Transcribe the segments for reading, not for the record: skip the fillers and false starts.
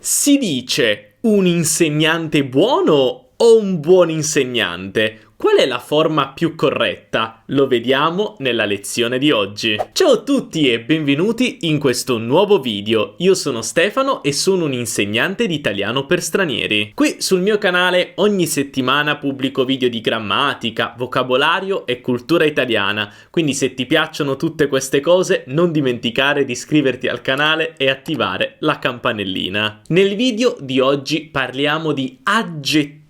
Si dice un insegnante buono o un buon insegnante? Qual è la forma più corretta? Lo vediamo nella lezione di oggi. Ciao a tutti e benvenuti in questo nuovo video. Io sono Stefano e sono un insegnante di italiano per stranieri. Qui sul mio canale ogni settimana pubblico video di grammatica, vocabolario e cultura italiana. Quindi se ti piacciono tutte queste cose non dimenticare di iscriverti al canale e attivare la campanellina. Nel video di oggi parliamo di aggettivi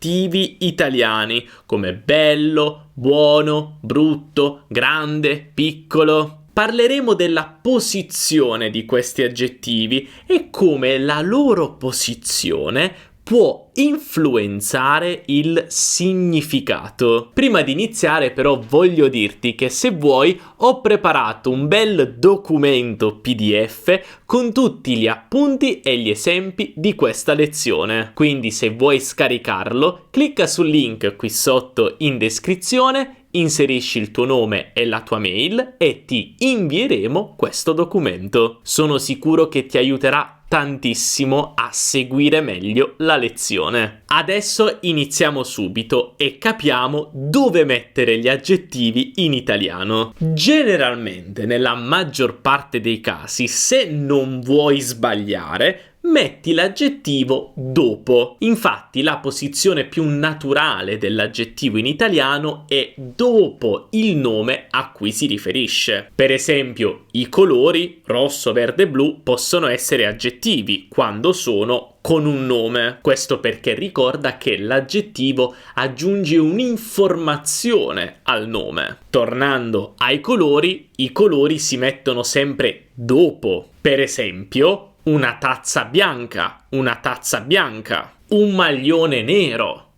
italiani come bello, buono, brutto, grande, piccolo. Parleremo della posizione di questi aggettivi e come la loro posizione può influenzare il significato. Prima di iniziare però voglio dirti che se vuoi ho preparato un bel documento PDF con tutti gli appunti e gli esempi di questa lezione. Quindi se vuoi scaricarlo, clicca sul link qui sotto in descrizione, inserisci il tuo nome e la tua mail e ti invieremo questo documento. Sono sicuro che ti aiuterà tantissimo a seguire meglio la lezione. Adesso iniziamo subito e capiamo dove mettere gli aggettivi in italiano. Generalmente, nella maggior parte dei casi, se non vuoi sbagliare, metti l'aggettivo dopo. Infatti la posizione più naturale dell'aggettivo in italiano è dopo il nome a cui si riferisce. Per esempio, i colori rosso, verde, blu possono essere aggettivi quando sono con un nome. Questo perché ricorda che l'aggettivo aggiunge un'informazione al nome. Tornando ai colori, i colori si mettono sempre dopo. Per esempio, una tazza bianca, una tazza bianca, un maglione nero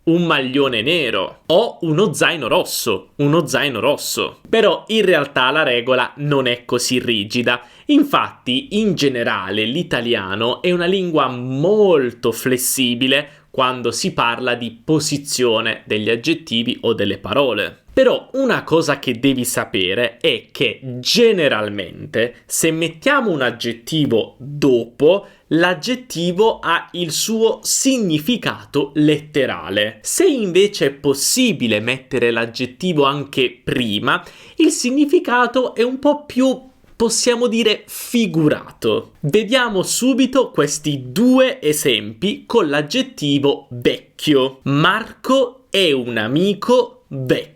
o uno zaino rosso, uno zaino rosso. Però in realtà la regola non è così rigida. Infatti, in generale, l'italiano è una lingua molto flessibile quando si parla di posizione degli aggettivi o delle parole. Però una cosa che devi sapere è che generalmente se mettiamo un aggettivo dopo, l'aggettivo ha il suo significato letterale. Se invece è possibile mettere l'aggettivo anche prima, il significato è un po' più, possiamo dire, figurato. Vediamo subito questi due esempi con l'aggettivo vecchio. Marco è un amico vecchio.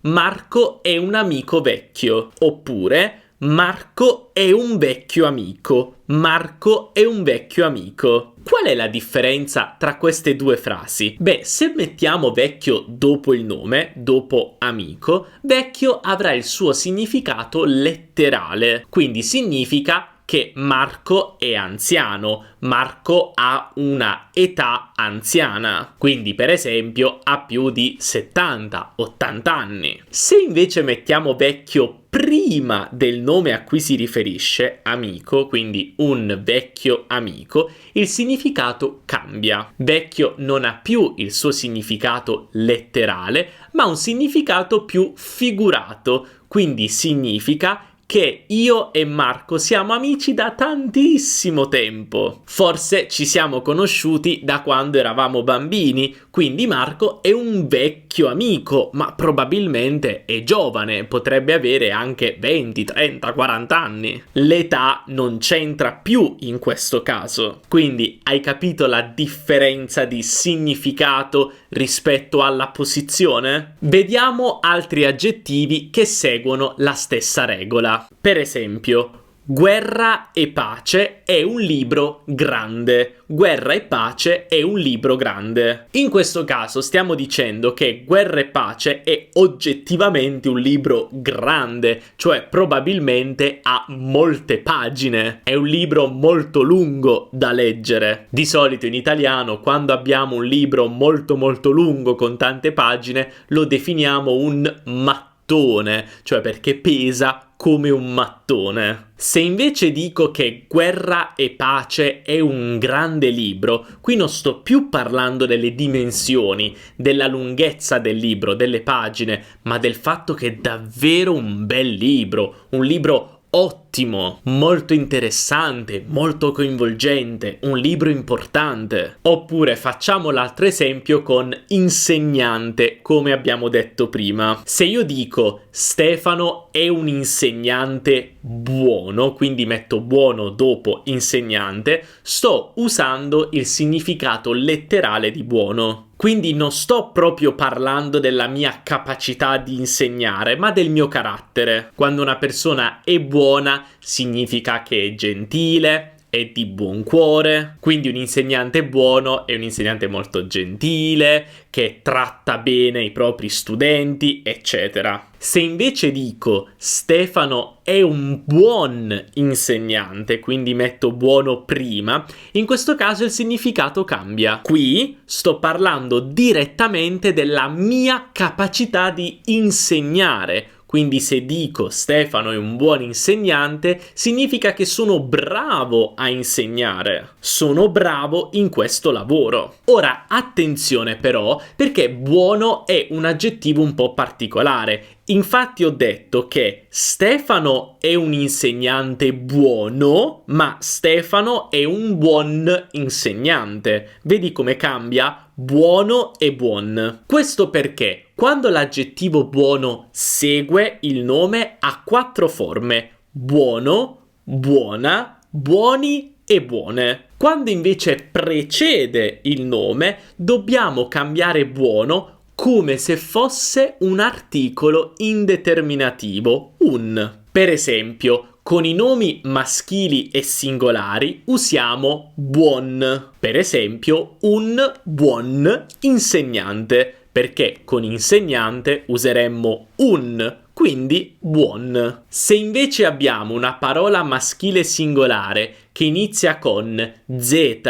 Marco è un amico vecchio. Oppure Marco è un vecchio amico. Marco è un vecchio amico. Qual è la differenza tra queste due frasi? Beh, se mettiamo vecchio dopo il nome, dopo amico, vecchio avrà il suo significato letterale. Quindi significa che Marco è anziano, Marco ha una età anziana, quindi per esempio ha più di 70-80 anni. Se invece mettiamo vecchio prima del nome a cui si riferisce, amico, quindi un vecchio amico, il significato cambia. Vecchio non ha più il suo significato letterale, ma un significato più figurato, quindi significa che io e Marco siamo amici da tantissimo tempo. Forse ci siamo conosciuti da quando eravamo bambini, quindi Marco è un vecchio amico, ma probabilmente è giovane, potrebbe avere anche 20, 30, 40 anni. L'età non c'entra più in questo caso. Quindi hai capito la differenza di significato rispetto alla posizione? Vediamo altri aggettivi che seguono la stessa regola. Per esempio, Guerra e pace è un libro grande. Guerra e pace è un libro grande. In questo caso stiamo dicendo che Guerra e pace è oggettivamente un libro grande, cioè probabilmente ha molte pagine. È un libro molto lungo da leggere. Di solito in italiano, quando abbiamo un libro molto lungo con tante pagine, lo definiamo un mattone, cioè perché pesa come un mattone. Se invece dico che Guerra e pace è un grande libro, qui non sto più parlando delle dimensioni, della lunghezza del libro, delle pagine, ma del fatto che è davvero un bel libro, un libro ottimo ottimo, molto interessante, molto coinvolgente, un libro importante. Oppure facciamo l'altro esempio con insegnante, come abbiamo detto prima. Se io dico Stefano è un insegnante buono, quindi metto buono dopo insegnante, sto usando il significato letterale di buono. Quindi non sto proprio parlando della mia capacità di insegnare, ma del mio carattere. Quando una persona è buona, significa che è gentile, è di buon cuore. Quindi un insegnante buono è un insegnante molto gentile, che tratta bene i propri studenti, eccetera. Se invece dico Stefano è un buon insegnante, quindi metto buono prima, in questo caso il significato cambia. Qui sto parlando direttamente della mia capacità di insegnare. Quindi se dico Stefano è un buon insegnante, significa che sono bravo a insegnare. Sono bravo in questo lavoro. Ora, attenzione però, perché buono è un aggettivo un po' particolare. Infatti ho detto che Stefano è un insegnante buono, ma Stefano è un buon insegnante. Vedi come cambia? Buono e buon. Questo perché quando l'aggettivo buono segue il nome ha 4 forme: buono, buona, buoni e buone. Quando invece precede il nome, dobbiamo cambiare buono come se fosse un articolo indeterminativo, un. Per esempio, con i nomi maschili e singolari usiamo buon. Per esempio, un buon insegnante, perché con insegnante useremmo un, quindi buon. Se invece abbiamo una parola maschile singolare che inizia con Z,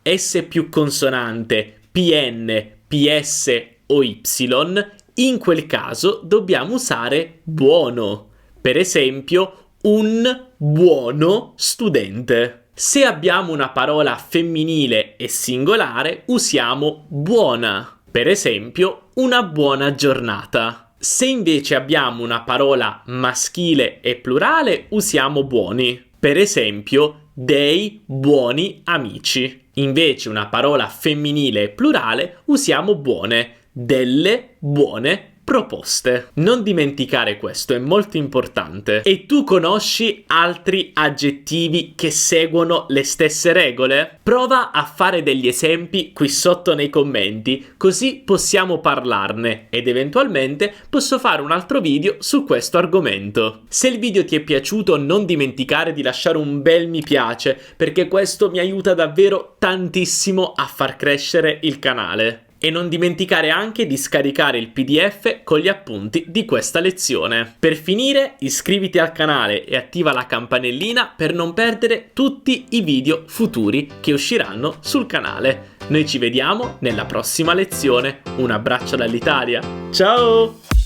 S più consonante, PN, PS o Y, in quel caso dobbiamo usare buono. Per esempio, un buono studente. Se abbiamo una parola femminile e singolare, usiamo buona. Per esempio, una buona giornata. Se invece abbiamo una parola maschile e plurale, usiamo buoni. Per esempio, dei buoni amici. Invece una parola femminile e plurale, usiamo buone. Delle buone proposte. Non dimenticare questo, è molto importante. E tu conosci altri aggettivi che seguono le stesse regole? Prova a fare degli esempi qui sotto nei commenti, così possiamo parlarne ed eventualmente posso fare un altro video su questo argomento. Se il video ti è piaciuto, non dimenticare di lasciare un bel mi piace, perché questo mi aiuta davvero tantissimo a far crescere il canale. E non dimenticare anche di scaricare il PDF con gli appunti di questa lezione. Per finire, iscriviti al canale e attiva la campanellina per non perdere tutti i video futuri che usciranno sul canale. Noi ci vediamo nella prossima lezione. Un abbraccio dall'Italia. Ciao!